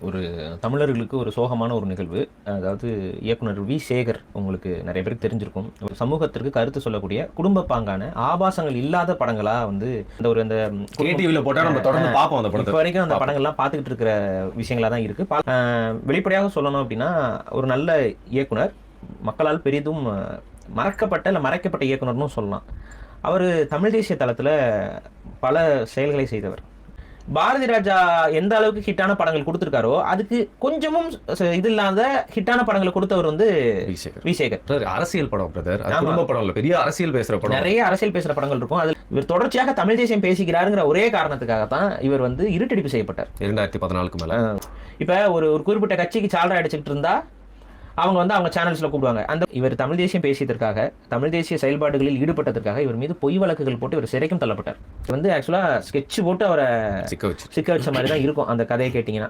ஒரு தமிழர்களுக்கு ஒரு சோகமான ஒரு நிகழ்வு. அதாவது இயக்குனர் வி. சேகர் உங்களுக்கு நிறைய பேருக்கு தெரிஞ்சிருக்கும். ஒரு சமூகத்திற்கு கருத்து சொல்லக்கூடிய குடும்ப பாங்கான ஆபாசங்கள் இல்லாத படங்களா வந்து இந்த டிவில போட்டா நம்ம தொடர்ந்து பார்ப்போம் அந்த படத்தை. இப்போ வரைக்கும் அந்த படங்கள்லாம் பார்த்துக்கிட்டு இருக்கிற விஷயங்களா தான் இருக்கு. வெளிப்படையாக சொல்லணும் அப்படின்னா ஒரு நல்ல இயக்குனர், மக்களால் பெரிதும் மறக்கப்பட்ட இல்லை மறைக்கப்பட்ட இயக்குனர்னு சொல்லலாம். அவர் தமிழ் தேசிய தளத்தில் பல செயல்களை செய்தவர். பாரதி ராஜா எந்த அளவுக்கு ஹிட்டான படங்கள் கொடுத்திருக்காரோ அதுக்கு கொஞ்சமும் இது இல்லாத ஹிட்டான படங்களை கொடுத்தவர் வந்து வி. சேகர். அரசியல் படம் பிரதர், குடும்ப படம் இல்ல, பெரிய அரசியல் பேசுற படம், நிறைய அரசியல் பேசுற படங்கள் இருக்கும். அதில் இவர் தொடர்ச்சியாக தமிழ் தேசியம் பேசிக்கிறாருங்கிற ஒரே காரணத்துக்காகத்தான் இவர் வந்து இருட்டடிப்பு செய்யப்பட்டார் 2014 மேல. இப்ப ஒரு குறிப்பிட்ட கட்சிக்கு சால்ரா அடிச்சுட்டு இருந்தா அவங்க வந்து அவங்க சேனல்ஸ்ல கூப்பிடுவாங்க. அந்த இவர் தமிழ் தேசியம் பேசியதற்காக, தமிழ் தேசிய செயல்பாடுகளில் ஈடுபட்டதற்காக இவர் மீது பொய் வழக்குகள் போட்டு இவர் சிறைக்கும் தள்ளப்பட்டார். வந்து ஆக்சுவலா ஸ்கெட்ச் போட்டு அவரை சிக்க வச்ச மாதிரி தான் இருக்கும் அந்த கதையை கேட்டீங்கன்னா.